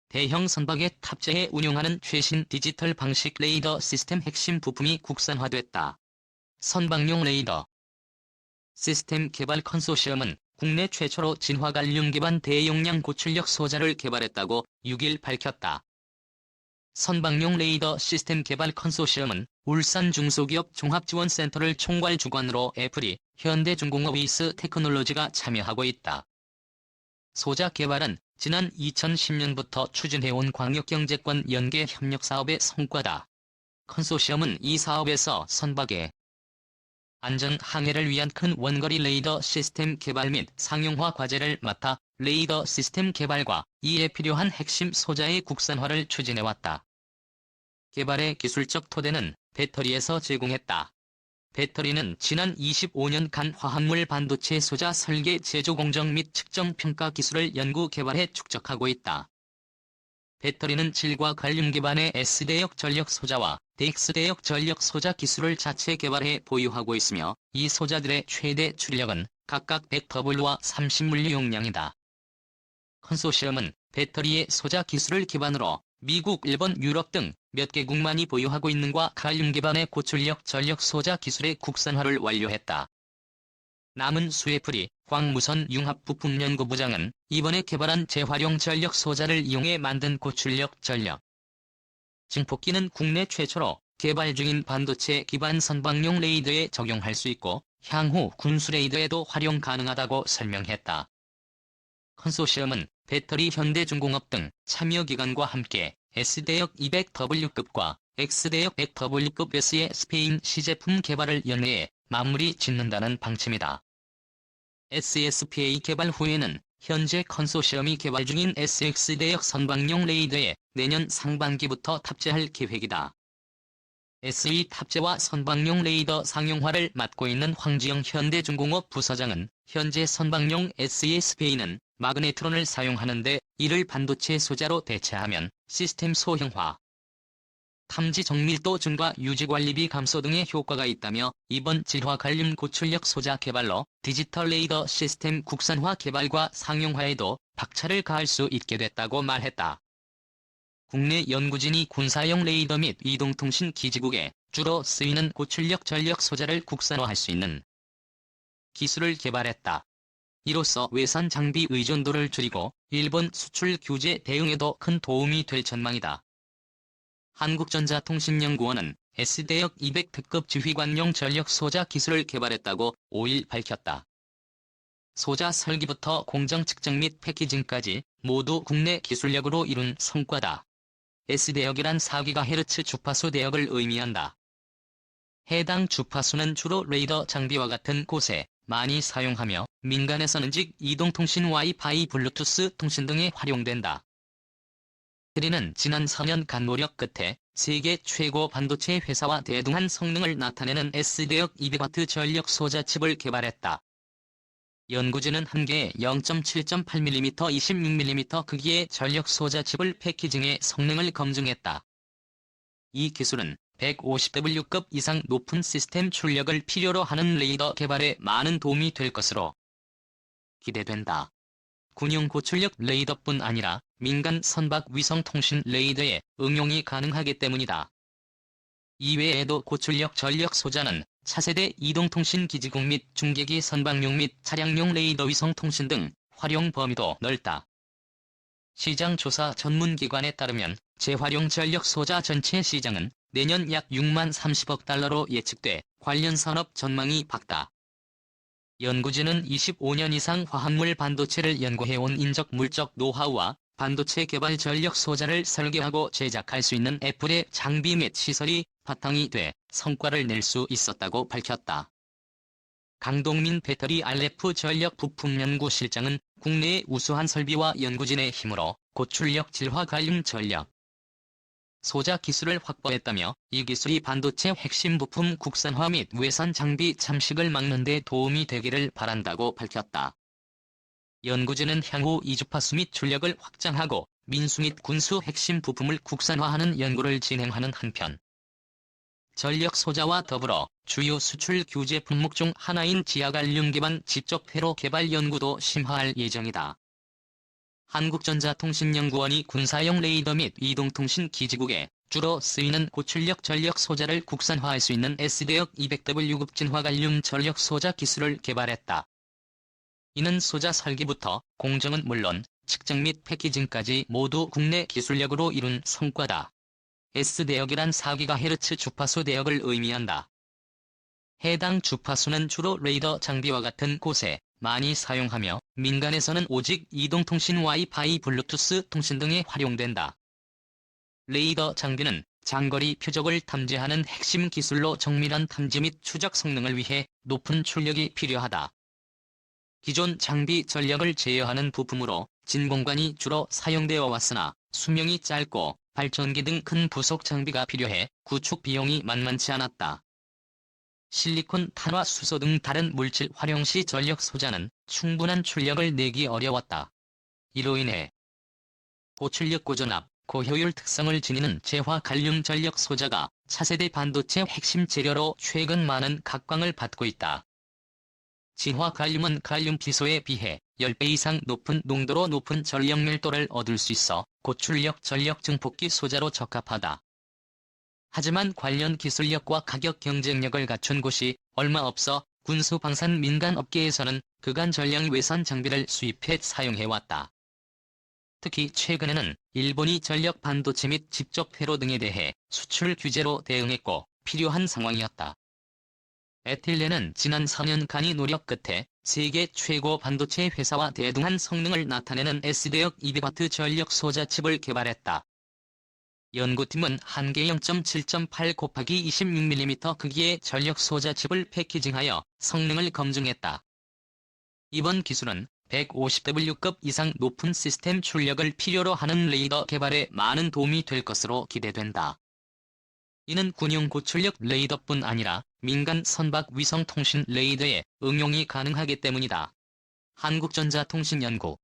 대형 선박에 탑재해 운용하는 최신 디지털 방식 레이더 시스템 핵심 부품이 국산화됐다. 선박용 레이더 시스템 개발 컨소시엄은 국내 최초로 진화갈륨 기반 대용량 고출력 소자를 개발했다고 6일 밝혔다. 선박용 레이더 시스템 개발 컨소시엄은 울산 중소기업 종합지원센터를 총괄 주관으로 애플이, 현대중공업 위스 테크놀로지가 참여하고 있다. 소자 개발은 지난 2010년부터 추진해온 광역경제권 연계 협력 사업의 성과다. 컨소시엄은 이 사업에서 선박의 안전 항해를 위한 큰 원거리 레이더 시스템 개발 및 상용화 과제를 맡아 레이더 시스템 개발과 이에 필요한 핵심 소자의 국산화를 추진해왔다. 개발의 기술적 토대는 배터리에서 제공했다. 배터리는 지난 25년간 화학물 반도체 소자 설계 제조 공정 및 측정 평가 기술을 연구 개발해 축적하고 있다. 배터리는 질과 갈륨 기반의 S대역 전력 소자와 DX대역 전력 소자 기술을 자체 개발해 보유하고 있으며 이 소자들의 최대 출력은 각각 100W와 30물류 용량이다. 컨소시엄은 배터리의 소자 기술을 기반으로 미국, 일본, 유럽 등 몇 개국만이 보유하고 있는 과 갈륨 기반의 고출력 전력 소자 기술의 국산화를 완료했다. 남은 수애플이 황무선 융합부품연구부장은 이번에 개발한 재활용 전력 소자를 이용해 만든 고출력 전력 증폭기는 국내 최초로 개발 중인 반도체 기반 선박용 레이더에 적용할 수 있고 향후 군수 레이더에도 활용 가능하다고 설명했다. 컨소시엄은 배터리 현대중공업 등 참여기관과 함께 S대역 200W급과 X대역 100W급 S의 스페인 시제품 개발을 연내에 마무리 짓는다는 방침이다. SSPA 개발 후에는 현재 컨소시엄이 개발 중인 SX대역 선박용 레이더에 내년 상반기부터 탑재할 계획이다. SE 탑재와 선박용 레이더 상용화를 맡고 있는 황지영 현대중공업 부서장은 현재 선박용 SE 스페인은 마그네트론을 사용하는데 이를 반도체 소자로 대체하면 시스템 소형화, 탐지 정밀도 증가, 유지관리비 감소 등의 효과가 있다며 이번 질화갈륨 고출력 소자 개발로 디지털 레이더 시스템 국산화 개발과 상용화에도 박차를 가할 수 있게 됐다고 말했다. 국내 연구진이 군사용 레이더 및 이동통신 기지국에 주로 쓰이는 고출력 전력 소자를 국산화할 수 있는 기술을 개발했다. 이로써 외산 장비 의존도를 줄이고 일본 수출 규제 대응에도 큰 도움이 될 전망이다. 한국전자통신연구원은 S대역 200특급 지휘관용 전력 소자 기술을 개발했다고 5일 밝혔다. 소자 설계부터 공정 측정 및 패키징까지 모두 국내 기술력으로 이룬 성과다. S대역이란 4GHz 주파수 대역을 의미한다. 해당 주파수는 주로 레이더 장비와 같은 곳에 많이 사용하며 민간에서는 즉 이동통신 와이파이 블루투스 통신 등에 활용된다. ST는 지난 4년간 노력 끝에 세계 최고 반도체 회사와 대등한 성능을 나타내는 S대역 200W 전력 소자 칩을 개발했다. 연구진은 한 개에 0.7.8mm 26mm 크기의 전력 소자 칩을 패키징해 성능을 검증했다. 이 기술은 150W급 이상 높은 시스템 출력을 필요로 하는 레이더 개발에 많은 도움이 될 것으로 기대된다. 군용 고출력 레이더뿐 아니라 민간 선박 위성통신 레이더에 응용이 가능하기 때문이다. 이외에도 고출력 전력 소자는 차세대 이동통신 기지국 및 중계기 선박용 및 차량용 레이더 위성통신 등 활용 범위도 넓다. 시장 조사 전문기관에 따르면 재활용 전력 소자 전체 시장은 내년 약 6만 30억 달러로 예측돼 관련 산업 전망이 밝다. 연구진은 25년 이상 화학물 반도체를 연구해온 인적 물적 노하우와 반도체 개발 전력 소자를 설계하고 제작할 수 있는 애플의 장비 및 시설이 바탕이 돼 성과를 낼 수 있었다고 밝혔다. 강동민 배터리 RF 전력 부품 연구실장은 국내의 우수한 설비와 연구진의 힘으로 고출력 질화 갈륨 전력 소자 기술을 확보했다며 이 기술이 반도체 핵심 부품 국산화 및 외산 장비 잠식을 막는 데 도움이 되기를 바란다고 밝혔다. 연구진은 향후 이주파수 및 출력을 확장하고 민수 및 군수 핵심 부품을 국산화하는 연구를 진행하는 한편 전력 소자와 더불어 주요 수출 규제 품목 중 하나인 지하갈륨 기반 직접 회로 개발 연구도 심화할 예정이다. 한국전자통신연구원이 군사용 레이더 및 이동통신 기지국에 주로 쓰이는 고출력 전력 소자를 국산화할 수 있는 S대역 200W급 진화 갈륨 전력 소자 기술을 개발했다. 이는 소자 설계부터 공정은 물론 측정 및 패키징까지 모두 국내 기술력으로 이룬 성과다. S대역이란 4GHz 주파수 대역을 의미한다. 해당 주파수는 주로 레이더 장비와 같은 곳에 많이 사용하며 민간에서는 오직 이동통신 와이파이 블루투스 통신 등에 활용된다. 레이더 장비는 장거리 표적을 탐지하는 핵심 기술로 정밀한 탐지 및 추적 성능을 위해 높은 출력이 필요하다. 기존 장비 전력을 제어하는 부품으로 진공관이 주로 사용되어 왔으나 수명이 짧고 발전기 등 큰 부속 장비가 필요해 구축 비용이 만만치 않았다. 실리콘, 탄화, 수소 등 다른 물질 활용 시 전력 소자는 충분한 출력을 내기 어려웠다. 이로 인해 고출력 고전압, 고효율 특성을 지니는 재화 갈륨 전력 소자가 차세대 반도체 핵심 재료로 최근 많은 각광을 받고 있다. 진화 갈륨은 갈륨 비소에 비해 10배 이상 높은 농도로 높은 전력 밀도를 얻을 수 있어 고출력 전력 증폭기 소자로 적합하다. 하지만 관련 기술력과 가격 경쟁력을 갖춘 곳이 얼마 없어 군수 방산 민간 업계에서는 그간 전량 외산 장비를 수입해 사용해왔다. 특히 최근에는 일본이 전력 반도체 및 직접 회로 등에 대해 수출 규제로 대응했고 필요한 상황이었다. 에틸레는 지난 4년간의 노력 끝에 세계 최고 반도체 회사와 대등한 성능을 나타내는 S대역 200W 전력 소자 칩을 개발했다. 연구팀은 한개 0.7.8 곱하기 26mm 크기의 전력 소자 칩을 패키징하여 성능을 검증했다. 이번 기술은 150W급 이상 높은 시스템 출력을 필요로 하는 레이더 개발에 많은 도움이 될 것으로 기대된다. 이는 군용 고출력 레이더뿐 아니라 민간 선박 위성통신 레이더에 응용이 가능하기 때문이다. 한국전자통신연구원이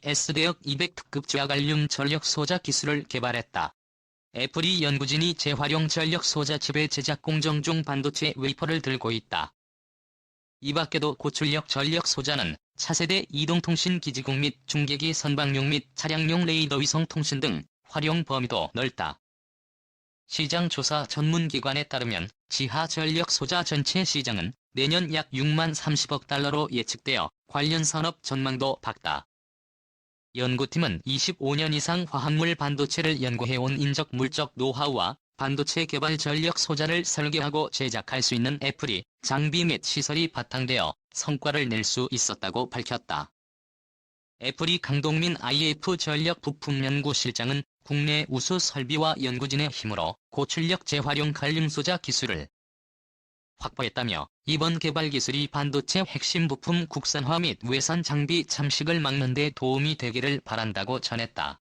S대역 200특급 저하갈륨 전력 소자 기술을 개발했다. 애플이 연구진이 재활용 전력 소자 칩의 제작 공정 중 반도체 웨이퍼를 들고 있다. 이 밖에도 고출력 전력 소자는 차세대 이동통신 기지국 및 중계기 선박용 및 차량용 레이더 위성통신 등 활용 범위도 넓다. 시장 조사 전문기관에 따르면 지하 전력 소자 전체 시장은 내년 약 6만 30억 달러로 예측되어 관련 산업 전망도 밝다. 연구팀은 25년 이상 화학물 반도체를 연구해온 인적 물적 노하우와 반도체 개발 전력 소자를 설계하고 제작할 수 있는 애플이 장비 및 시설이 바탕되어 성과를 낼 수 있었다고 밝혔다. 애플이 강동민 IF 전력 부품 연구실장은 국내 우수 설비와 연구진의 힘으로 고출력 재활용 갈륨 소자 기술을 확보했다며 이번 개발 기술이 반도체 핵심 부품 국산화 및 외산 장비 잠식을 막는 데 도움이 되기를 바란다고 전했다.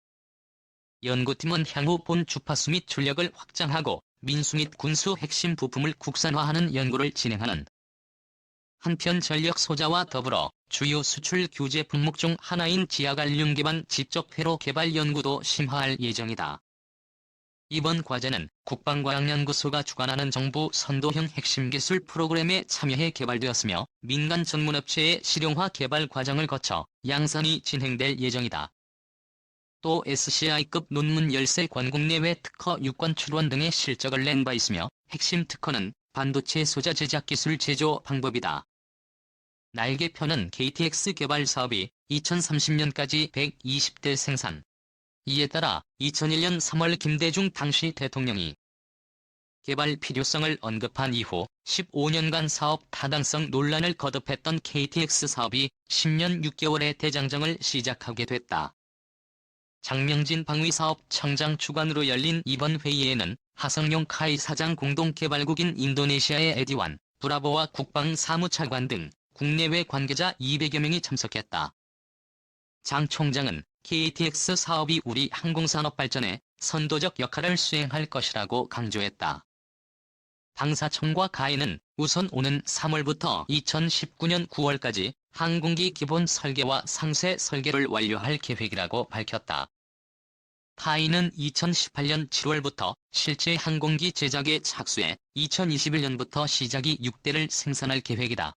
연구팀은 향후 본 주파수 및 출력을 확장하고 민수 및 군수 핵심 부품을 국산화하는 연구를 진행하는 한편 전력 소자와 더불어 주요 수출 규제 품목 중 하나인 지하갈륨 기반 직접 회로 개발 연구도 심화할 예정이다. 이번 과제는 국방과학연구소가 주관하는 정부 선도형 핵심 기술 프로그램에 참여해 개발되었으며 민간 전문업체의 실용화 개발 과정을 거쳐 양산이 진행될 예정이다. 또 SCI급 논문 13권 국내외 특허 6권 출원 등의 실적을 낸 바 있으며 핵심 특허는 반도체 소자 제작 기술 제조 방법이다. 날개편은 KTX 개발 사업이 2030년까지 120대 생산. 이에 따라 2001년 3월 김대중 당시 대통령이 개발 필요성을 언급한 이후 15년간 사업 타당성 논란을 거듭했던 KTX 사업이 10년 6개월에 대장정을 시작하게 됐다. 장명진 방위사업 청장 주관으로 열린 이번 회의에는 하성룡 카이 사장 공동개발국인 인도네시아의 에디완, 브라보와 국방사무차관 등 국내외 관계자 200여 명이 참석했다. 장 총장은 KTX 사업이 우리 항공산업 발전에 선도적 역할을 수행할 것이라고 강조했다. 방사청과 가해는 우선 오는 3월부터 2019년 9월까지 항공기 기본 설계와 상세 설계를 완료할 계획이라고 밝혔다. 타이는 2018년 7월부터 실제 항공기 제작에 착수해 2021년부터 시작이 6대를 생산할 계획이다.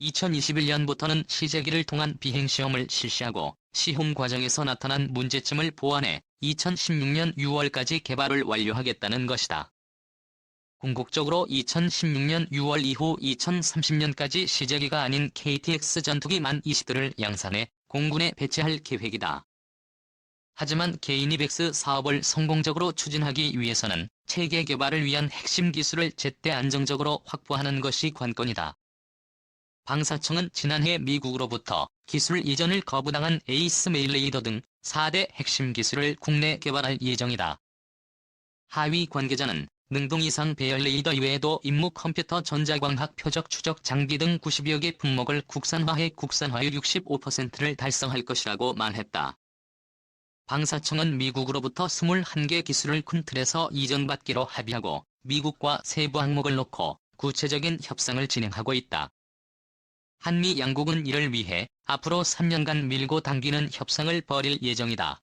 2021년부터는 시제기를 통한 비행시험을 실시하고 시험 과정에서 나타난 문제점을 보완해 2016년 6월까지 개발을 완료하겠다는 것이다. 궁극적으로 2016년 6월 이후 2030년까지 시제기가 아닌 KTX 전투기 만 20대를 양산해 공군에 배치할 계획이다. 하지만 개인이백스 사업을 성공적으로 추진하기 위해서는 체계 개발을 위한 핵심 기술을 제때 안정적으로 확보하는 것이 관건이다. 방사청은 지난해 미국으로부터 기술 이전을 거부당한 에이스 메일 레이더 등 4대 핵심 기술을 국내 개발할 예정이다. 하위 관계자는 능동 이상 배열 레이더 이외에도 임무 컴퓨터 전자광학 표적 추적 장비 등 90여 개 품목을 국산화해 국산화율 65%를 달성할 것이라고 말했다. 방사청은 미국으로부터 21개 기술을 큰 틀에서 이전받기로 합의하고 미국과 세부 항목을 놓고 구체적인 협상을 진행하고 있다. 한미 양국은 이를 위해 앞으로 3년간 밀고 당기는 협상을 벌일 예정이다.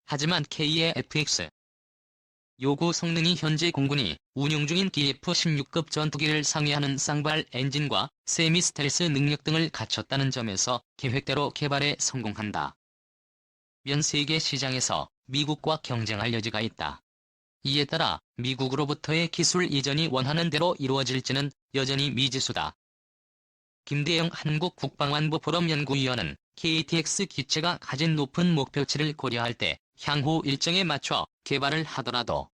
하지만 KF-X 요구 성능이 현재 공군이 운용 중인 DF-16급 전투기를 상회하는 쌍발 엔진과 세미 스텔스 능력 등을 갖췄다는 점에서 계획대로 개발에 성공한다. 면 세계 시장에서 미국과 경쟁할 여지가 있다. 이에 따라 미국으로부터의 기술 이전이 원하는 대로 이루어질지는 여전히 미지수다. 김대영 한국국방안보 포럼 연구위원은 KTX 기체가 가진 높은 목표치를 고려할 때 향후 일정에 맞춰 개발을 하더라도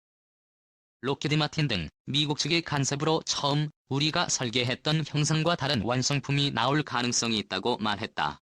록히드 마틴 등 미국 측의 간섭으로 처음 우리가 설계했던 형상과 다른 완성품이 나올 가능성이 있다고 말했다.